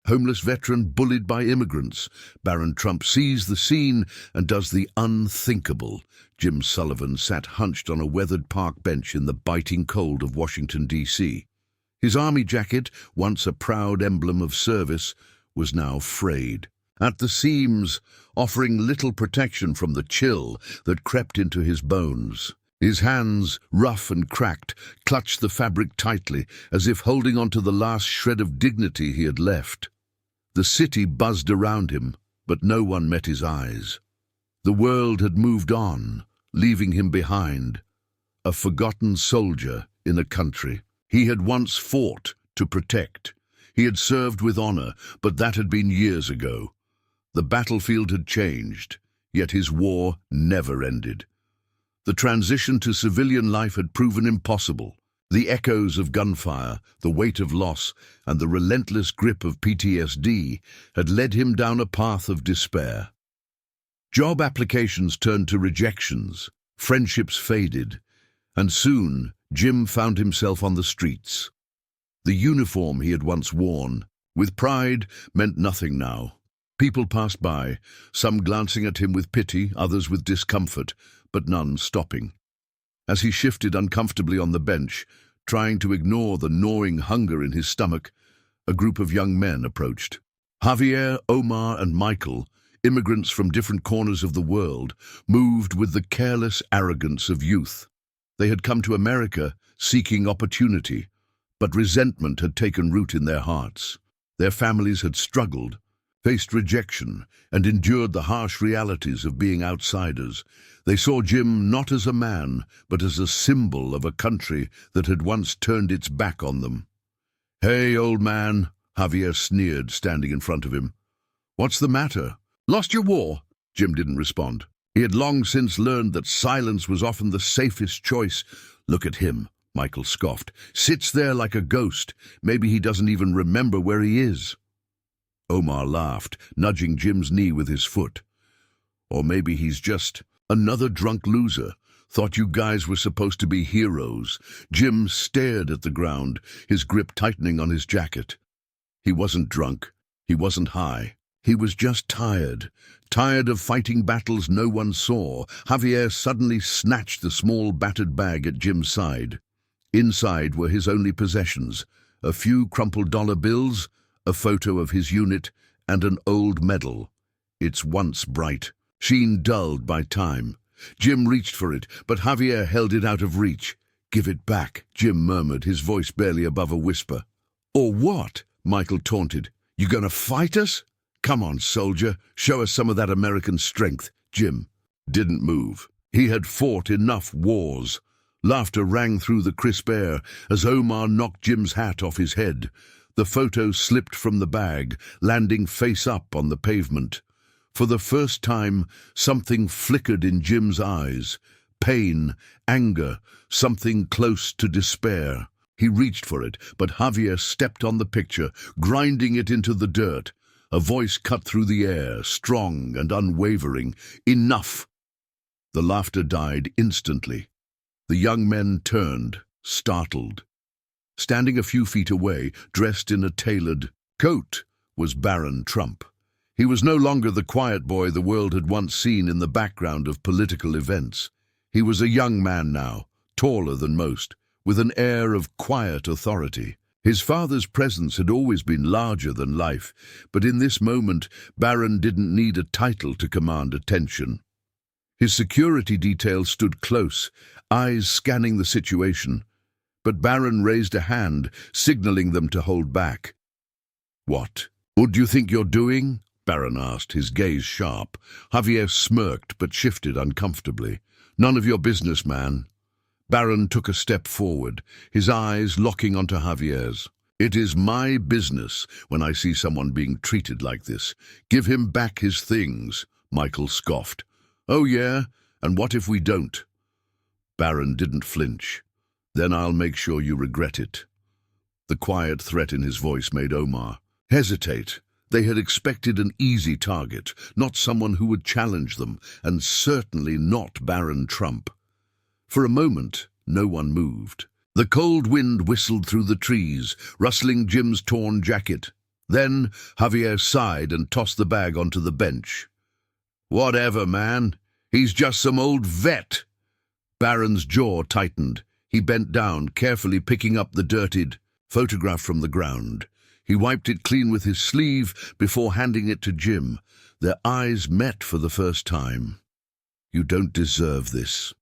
Homeless veteran bullied by immigrants. Barron Trump sees the scene and does the unthinkable. Jim Sullivan sat hunched on a weathered park bench in the biting cold of Washington, D.C. His army jacket, once a proud emblem of service, was now frayed at the seams, offering little protection from the chill that crept into his bones. His hands, rough and cracked, clutched the fabric tightly, as if holding on to the last shred of dignity he had left. The city buzzed around him, but no one met his eyes. The world had moved on, leaving him behind, a forgotten soldier in a country he had once fought to protect. He had served with honor, but that had been years ago. The battlefield had changed, yet his war never ended. The transition to civilian life had proven impossible. The echoes of gunfire, the weight of loss, and the relentless grip of PTSD had led him down a path of despair. Job applications turned to rejections, friendships faded, and soon Jim found himself on the streets. The uniform he had once worn, with pride, meant nothing now. People passed by, some glancing at him with pity, others with discomfort, but none stopping. As he shifted uncomfortably on the bench, trying to ignore the gnawing hunger in his stomach, a group of young men approached. Javier, Omar, and Michael, immigrants from different corners of the world, moved with the careless arrogance of youth. They had come to America seeking opportunity, but resentment had taken root in their hearts. Their families had struggled, faced rejection, and endured the harsh realities of being outsiders. They saw Jim not as a man, but as a symbol of a country that had once turned its back on them. "Hey, old man," Javier sneered, standing in front of him. "What's the matter? Lost your war?" Jim didn't respond. He had long since learned that silence was often the safest choice. "Look at him," Michael scoffed. "Sits there like a ghost. Maybe he doesn't even remember where he is." Omar laughed, nudging Jim's knee with his foot. "Or maybe he's just another drunk loser. Thought you guys were supposed to be heroes." Jim stared at the ground, his grip tightening on his jacket. He wasn't drunk. He wasn't high. He was just tired. Tired of fighting battles no one saw. Javier suddenly snatched the small battered bag at Jim's side. Inside were his only possessions, a few crumpled dollar bills, a photo of his unit, and an old medal, its once bright sheen dulled by time. Jim reached for it, but Javier held it out of reach. "Give it back," Jim murmured, his voice barely above a whisper. "Or what?" Michael taunted. "You gonna fight us? Come on, soldier, show us some of that American strength." Jim didn't move. He had fought enough wars. Laughter rang through the crisp air as Omar knocked Jim's hat off his head. The photo slipped from the bag, landing face up on the pavement. For the first time, something flickered in Jim's eyes. Pain, anger, something close to despair. He reached for it, but Javier stepped on the picture, grinding it into the dirt. A voice cut through the air, strong and unwavering. "Enough!" The laughter died instantly. The young men turned, startled. Standing a few feet away, dressed in a tailored coat, was Barron Trump. He was no longer the quiet boy the world had once seen in the background of political events. He was a young man now, taller than most, with an air of quiet authority. His father's presence had always been larger than life, but in this moment, Barron didn't need a title to command attention. His security detail stood close, eyes scanning the situation, but Barron raised a hand, signaling them to hold back. "What do you think you're doing?" Barron asked, his gaze sharp. Javier smirked but shifted uncomfortably. "None of your business, man." Barron took a step forward, his eyes locking onto Javier's. "It is my business when I see someone being treated like this. Give him back his things," Michael scoffed. "Oh yeah? And what if we don't?" Barron didn't flinch. "Then I'll make sure you regret it." The quiet threat in his voice made Omar hesitate. They had expected an easy target, not someone who would challenge them, and certainly not Barron Trump. For a moment, no one moved. The cold wind whistled through the trees, rustling Jim's torn jacket. Then Javier sighed and tossed the bag onto the bench. "Whatever, man. He's just some old vet." Barron's jaw tightened. He bent down, carefully picking up the dirtied photograph from the ground. He wiped it clean with his sleeve before handing it to Jim. Their eyes met for the first time. "You don't deserve this,"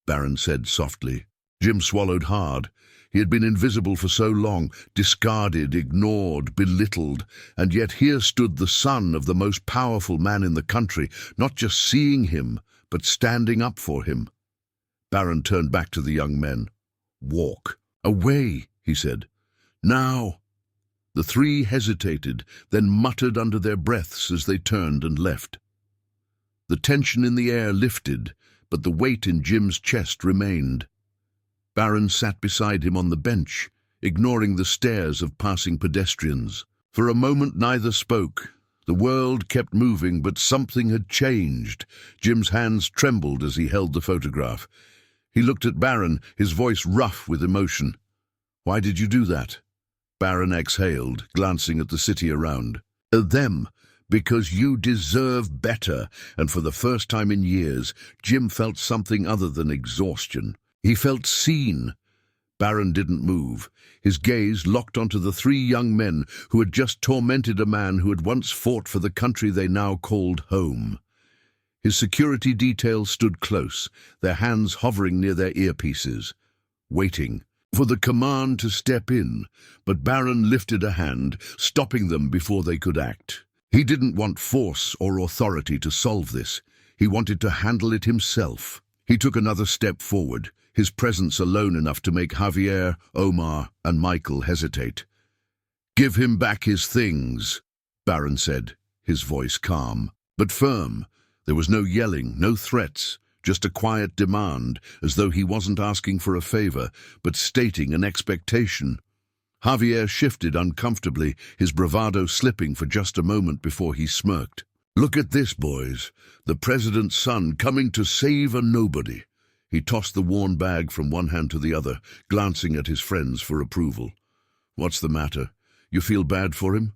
Barron said softly. Jim swallowed hard. He had been invisible for so long, discarded, ignored, belittled, and yet here stood the son of the most powerful man in the country, not just seeing him, but standing up for him. Barron turned back to the young men. "Walk. Away," he said. "Now." The three hesitated, then muttered under their breaths as they turned and left. The tension in the air lifted, but the weight in Jim's chest remained. Barron sat beside him on the bench, ignoring the stares of passing pedestrians. For a moment neither spoke. The world kept moving, but something had changed. Jim's hands trembled as he held the photograph. He looked at Barron, his voice rough with emotion. "Why did you do that?" Barron exhaled, glancing at the city around. "Them, because you deserve better." And for the first time in years, Jim felt something other than exhaustion. He felt seen. Barron didn't move. His gaze locked onto the three young men who had just tormented a man who had once fought for the country they now called home. His security detail stood close, their hands hovering near their earpieces, waiting for the command to step in, but Barron lifted a hand, stopping them before they could act. He didn't want force or authority to solve this. He wanted to handle it himself. He took another step forward, his presence alone enough to make Javier, Omar, and Michael hesitate. "Give him back his things," Barron said, his voice calm, but firm. There was no yelling, no threats, just a quiet demand, as though he wasn't asking for a favor, but stating an expectation. Javier shifted uncomfortably, his bravado slipping for just a moment before he smirked. "Look at this, boys. The president's son coming to save a nobody." He tossed the worn bag from one hand to the other, glancing at his friends for approval. "What's the matter? You feel bad for him?"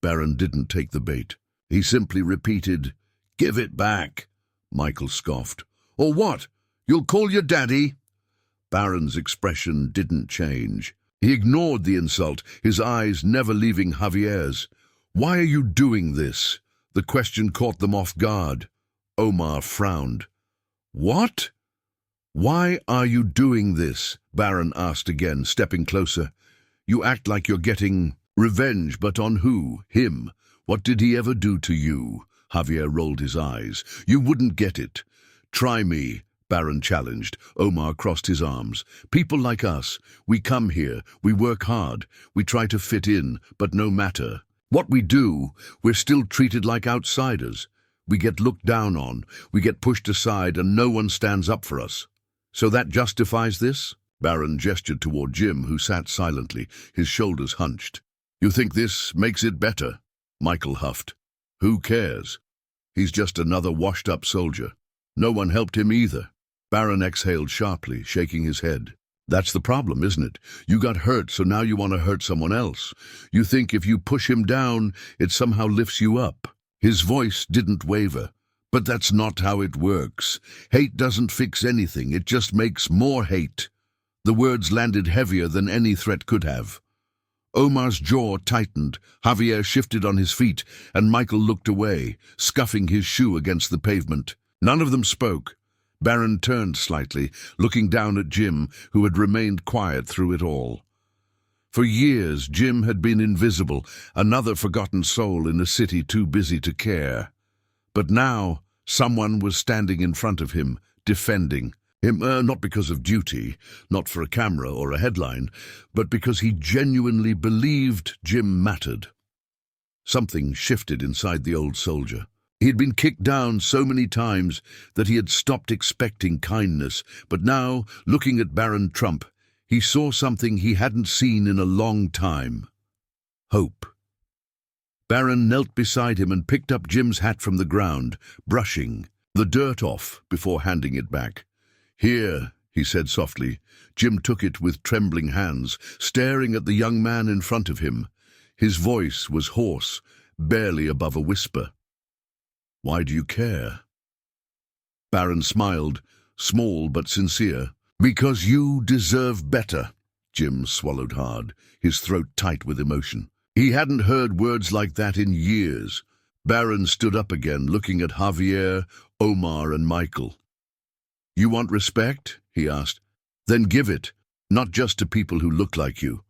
Barron didn't take the bait. He simply repeated, "Give it back." Michael scoffed. "Or what? You'll call your daddy?" Barron's expression didn't change. He ignored the insult, his eyes never leaving Javier's. "Why are you doing this?" The question caught them off guard. Omar frowned. "What?" "Why are you doing this?" Barron asked again, stepping closer. "You act like you're getting revenge, but on who? Him. What did he ever do to you?" Javier rolled his eyes. "You wouldn't get it." "Try me," Barron challenged. Omar crossed his arms. "People like us, we come here, we work hard, we try to fit in, but no matter what we do, we're still treated like outsiders. We get looked down on, we get pushed aside, and no one stands up for us. So that justifies this?" Barron gestured toward Jim, who sat silently, his shoulders hunched. "You think this makes it better?" Michael huffed. "Who cares? He's just another washed-up soldier. No one helped him either." Barron exhaled sharply, shaking his head. "That's the problem, isn't it? You got hurt, so now you want to hurt someone else. You think if you push him down, it somehow lifts you up." His voice didn't waver. "But that's not how it works. Hate doesn't fix anything, it just makes more hate." The words landed heavier than any threat could have. Omar's jaw tightened, Javier shifted on his feet, and Michael looked away, scuffing his shoe against the pavement. None of them spoke. Barron turned slightly, looking down at Jim, who had remained quiet through it all. For years, Jim had been invisible, another forgotten soul in a city too busy to care. But now, someone was standing in front of him, defending him, not because of duty, not for a camera or a headline, but because he genuinely believed Jim mattered. Something shifted inside the old soldier. He had been kicked down so many times that he had stopped expecting kindness, but now, looking at Barron Trump, he saw something he hadn't seen in a long time. Hope. Barron knelt beside him and picked up Jim's hat from the ground, brushing the dirt off before handing it back. "Here," he said softly. Jim took it with trembling hands, staring at the young man in front of him. His voice was hoarse, barely above a whisper. "Why do you care?" Barron smiled, small but sincere. "Because you deserve better." Jim swallowed hard, his throat tight with emotion. He hadn't heard words like that in years. Barron stood up again, looking at Javier, Omar, and Michael. "You want respect?" he asked. "Then give it, not just to people who look like you,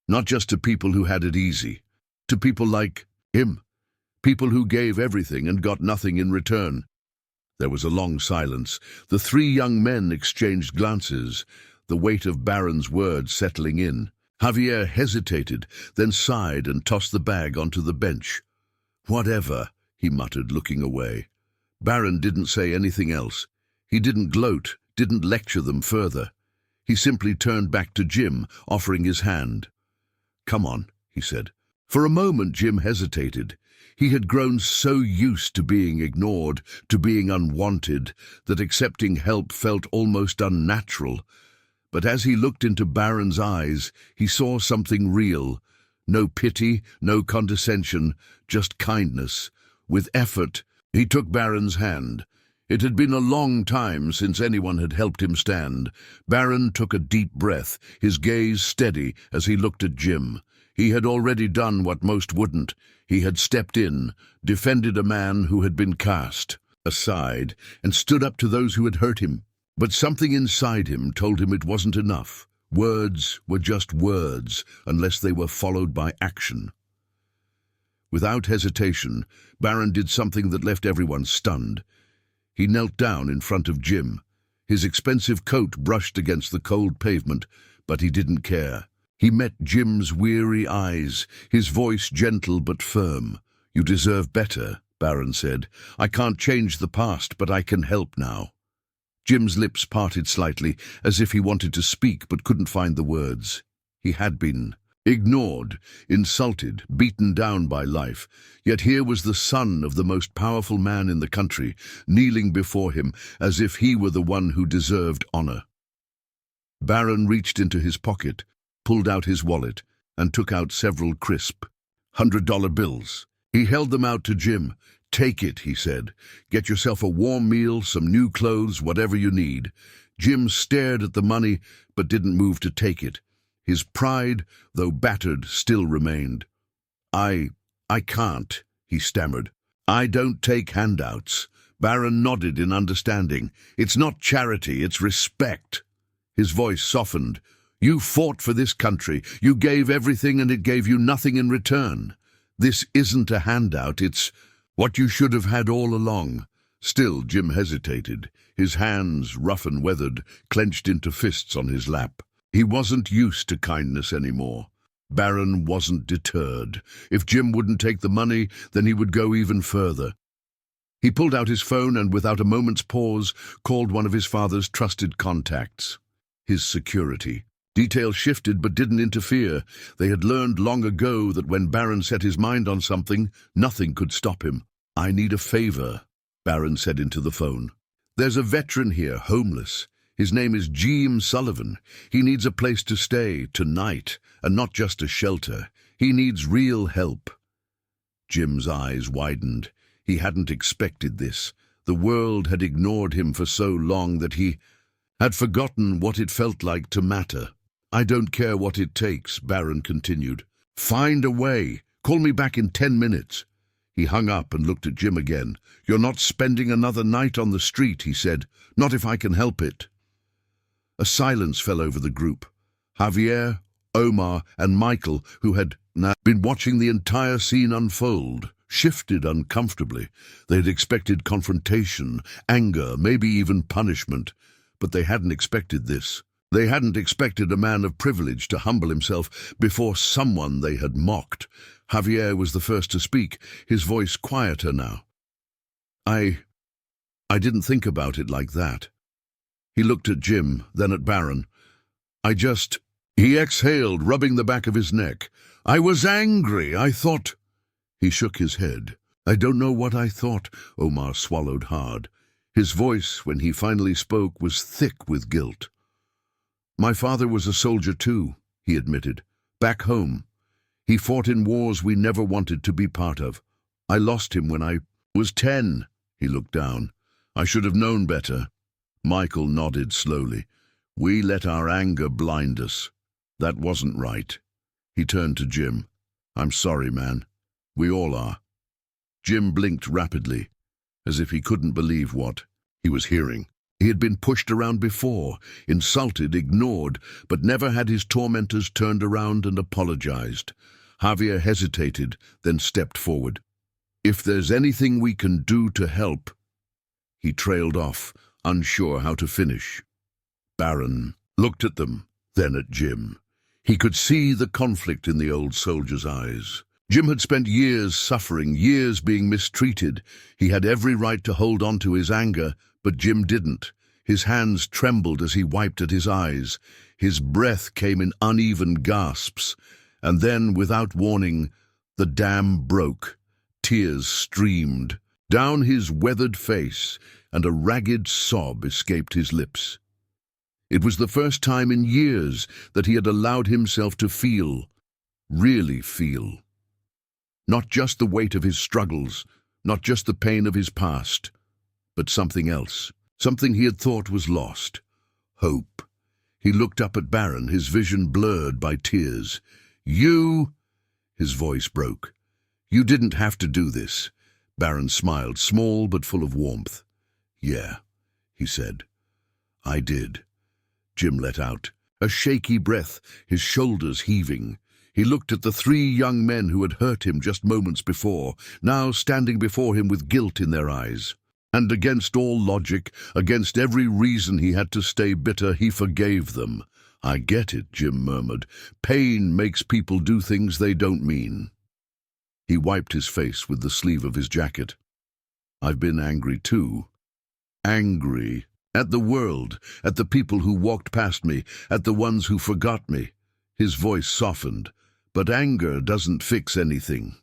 not just to people who had it easy, to people like him, people who gave everything and got nothing in return." There was a long silence. The three young men exchanged glances, the weight of Barron's words settling in. Javier hesitated, then sighed and tossed the bag onto the bench. "Whatever," he muttered, looking away. Barron didn't say anything else. He didn't gloat, didn't lecture them further. He simply turned back to Jim, offering his hand. "Come on," he said. For a moment Jim hesitated. He had grown so used to being ignored, to being unwanted, that accepting help felt almost unnatural. But as he looked into Barron's eyes, he saw something real. No pity, no condescension, just kindness. With effort, he took Barron's hand. It had been a long time since anyone had helped him stand. Barron took a deep breath, his gaze steady as he looked at Jim. He had already done what most wouldn't. He had stepped in, defended a man who had been cast aside, and stood up to those who had hurt him. But something inside him told him it wasn't enough. Words were just words, unless they were followed by action. Without hesitation, Barron did something that left everyone stunned. He knelt down in front of Jim. His expensive coat brushed against the cold pavement, but he didn't care. He met Jim's weary eyes, his voice gentle but firm. "You deserve better," Barron said. "I can't change the past, but I can help now." Jim's lips parted slightly, as if he wanted to speak but couldn't find the words. He had been ignored, insulted, beaten down by life. Yet here was the son of the most powerful man in the country, kneeling before him as if he were the one who deserved honor. Barron reached into his pocket, pulled out his wallet, and took out several crisp $100 bills. He held them out to Jim. "Take it," he said. "Get yourself a warm meal, some new clothes, whatever you need." Jim stared at the money, but didn't move to take it. His pride, though battered, still remained. I can't," he stammered. "I don't take handouts." Barron nodded in understanding. "It's not charity, it's respect." His voice softened. "You fought for this country. You gave everything and it gave you nothing in return. This isn't a handout, it's what you should have had all along." Still, Jim hesitated, his hands, rough and weathered, clenched into fists on his lap. He wasn't used to kindness anymore. Barron wasn't deterred. If Jim wouldn't take the money, then he would go even further. He pulled out his phone and, without a moment's pause, called one of his father's trusted contacts. His security. Details shifted but didn't interfere. They had learned long ago that when Barron set his mind on something, nothing could stop him. "I need a favor," Barron said into the phone. "There's a veteran here, homeless. His name is Jim Sullivan. He needs a place to stay, tonight, and not just a shelter. He needs real help." Jim's eyes widened. He hadn't expected this. The world had ignored him for so long that he had forgotten what it felt like to matter. "I don't care what it takes," Barron continued. "Find a way. Call me back in 10 minutes. He hung up and looked at Jim again. "You're not spending another night on the street," he said. "Not if I can help it." A silence fell over the group. Javier, Omar, and Michael, who had now been watching the entire scene unfold, shifted uncomfortably. They had expected confrontation, anger, maybe even punishment, but they hadn't expected this. They hadn't expected a man of privilege to humble himself before someone they had mocked. Javier was the first to speak, his voice quieter now. I didn't think about it like that." He looked at Jim, then at Barron. He exhaled, rubbing the back of his neck. "I was angry. I thought—" He shook his head. "I don't know what I thought." Omar swallowed hard. His voice, when he finally spoke, was thick with guilt. "My father was a soldier too," he admitted. "Back home. He fought in wars we never wanted to be part of. I lost him when I was 10. He looked down. I should have known better. Michael nodded slowly. We let our anger blind us. That wasn't right. He turned to Jim. I'm sorry, man. We all are. Jim blinked rapidly, as if he couldn't believe what he was hearing. He had been pushed around before, insulted, ignored, but never had his tormentors turned around and apologized. Javier hesitated, then stepped forward. If there's anything we can do to help... He trailed off, unsure how to finish. Barron looked at them, then at Jim. He could see the conflict in the old soldier's eyes. Jim had spent years suffering, years being mistreated. He had every right to hold on to his anger, but Jim didn't. His hands trembled as he wiped at his eyes. His breath came in uneven gasps. And then, without warning, the dam broke. Tears streamed down his weathered face, and a ragged sob escaped his lips. It was the first time in years that he had allowed himself to feel, really feel. Not just the weight of his struggles, not just the pain of his past, but something else, something he had thought was lost. Hope. He looked up at Barron, his vision blurred by tears. You... His voice broke. You didn't have to do this. Barron smiled, small but full of warmth. Yeah, he said. I did. Jim let out a shaky breath, his shoulders heaving. He looked at the 3 young men who had hurt him just moments before, now standing before him with guilt in their eyes. And against all logic, against every reason he had to stay bitter, he forgave them. I get it, Jim murmured. Pain makes people do things they don't mean. He wiped his face with the sleeve of his jacket. I've been angry too. Angry at the world, at the people who walked past me, at the ones who forgot me. His voice softened. But anger doesn't fix anything.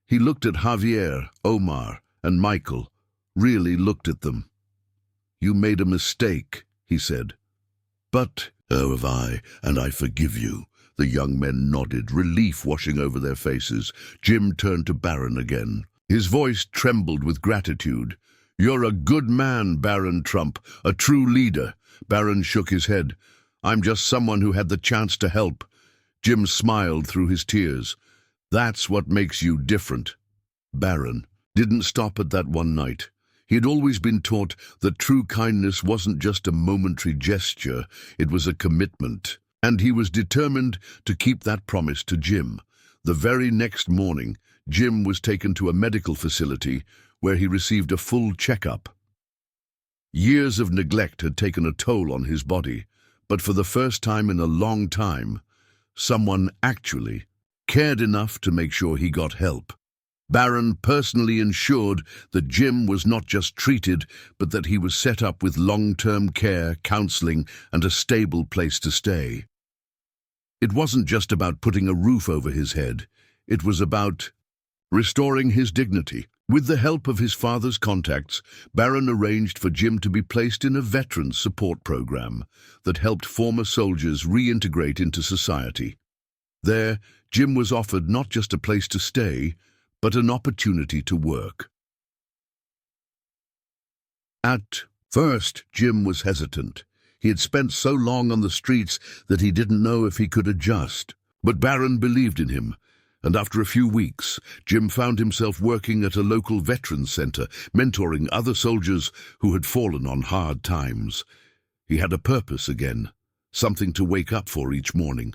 He looked at Javier, Omar, and Michael, really looked at them. You made a mistake, he said. But, oh, have I, and I forgive you. The young men nodded, relief washing over their faces. Jim turned to Barron again. His voice trembled with gratitude. You're a good man, Barron Trump, a true leader. Barron shook his head. I'm just someone who had the chance to help. Jim smiled through his tears. That's what makes you different. Barron didn't stop at that one night. He had always been taught that true kindness wasn't just a momentary gesture, it was a commitment. And he was determined to keep that promise to Jim. The very next morning, Jim was taken to a medical facility where he received a full checkup. Years of neglect had taken a toll on his body, but for the first time in a long time, someone actually cared enough to make sure he got help. Barron personally ensured that Jim was not just treated, but that he was set up with long-term care, counseling, and a stable place to stay. It wasn't just about putting a roof over his head. It was about restoring his dignity. With the help of his father's contacts, Barron arranged for Jim to be placed in a veterans support program that helped former soldiers reintegrate into society. There, Jim was offered not just a place to stay, but an opportunity to work. At first, Jim was hesitant. He had spent so long on the streets that he didn't know if he could adjust. But Barron believed in him, and after a few weeks, Jim found himself working at a local veterans center, mentoring other soldiers who had fallen on hard times. He had a purpose again, something to wake up for each morning.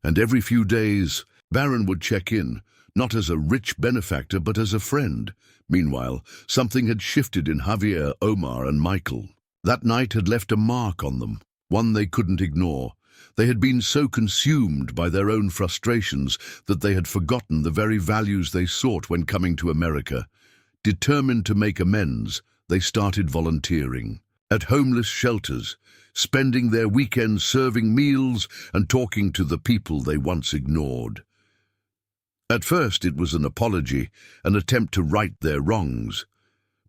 And every few days, Barron would check in, not as a rich benefactor but as a friend. Meanwhile, something had shifted in Javier, Omar, and Michael. That night had left a mark on them, one they couldn't ignore. They had been so consumed by their own frustrations that they had forgotten the very values they sought when coming to America. Determined to make amends, they started volunteering at homeless shelters, spending their weekends serving meals and talking to the people they once ignored. At first it was an apology, an attempt to right their wrongs.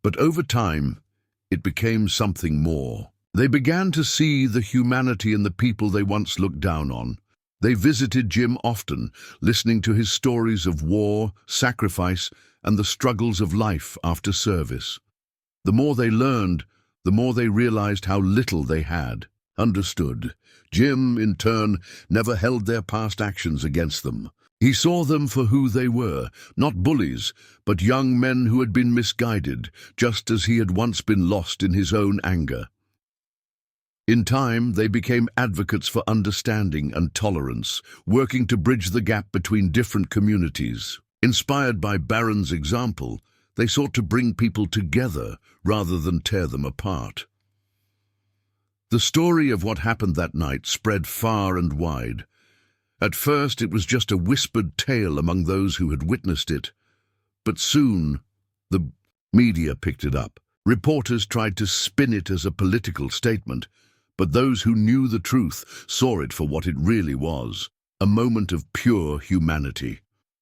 But over time, it became something more. They began to see the humanity in the people they once looked down on. They visited Jim often, listening to his stories of war, sacrifice, and the struggles of life after service. The more they learned, the more they realized how little they had. Understood. Jim, in turn, never held their past actions against them. He saw them for who they were, not bullies, but young men who had been misguided, just as he had once been lost in his own anger. In time, they became advocates for understanding and tolerance, working to bridge the gap between different communities. Inspired by Barron's example, they sought to bring people together rather than tear them apart. The story of what happened that night spread far and wide. At first, it was just a whispered tale among those who had witnessed it. But soon, the media picked it up. Reporters tried to spin it as a political statement, but those who knew the truth saw it for what it really was, a moment of pure humanity.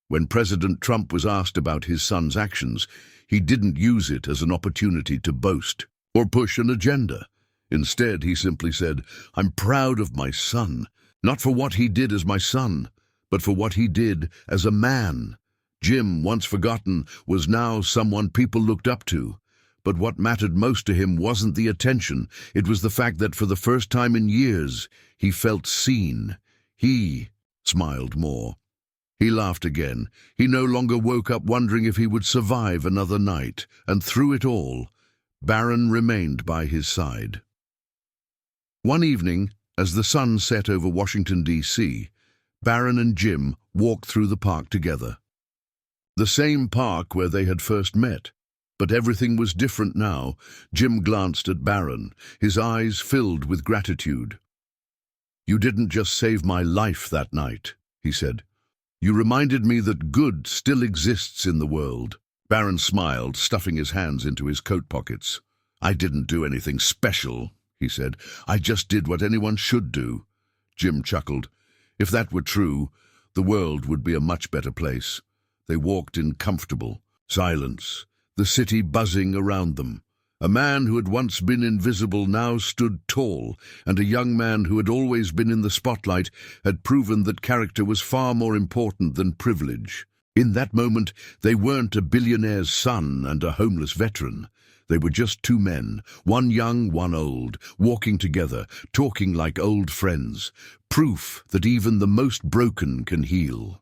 When President Trump was asked about his son's actions, he didn't use it as an opportunity to boast or push an agenda. Instead, he simply said, "I'm proud of my son, not for what he did as my son, but for what he did as a man." Jim, once forgotten, was now someone people looked up to. But what mattered most to him wasn't the attention. It was the fact that for the first time in years, he felt seen. He smiled more. He laughed again. He no longer woke up wondering if he would survive another night. And through it all, Barron remained by his side. One evening, as the sun set over Washington, D.C., Barron and Jim walked through the park together. The same park where they had first met. But everything was different now. Jim glanced at Barron, his eyes filled with gratitude. "You didn't just save my life that night," he said. "You reminded me that good still exists in the world." Barron smiled, stuffing his hands into his coat pockets. "I didn't do anything special," he said. "I just did what anyone should do." Jim chuckled. If that were true, the world would be a much better place. They walked in comfortable silence, the city buzzing around them. A man who had once been invisible now stood tall, and a young man who had always been in the spotlight had proven that character was far more important than privilege. In that moment, they weren't a billionaire's son and a homeless veteran. They were just two men, one young, one old, walking together, talking like old friends, proof that even the most broken can heal.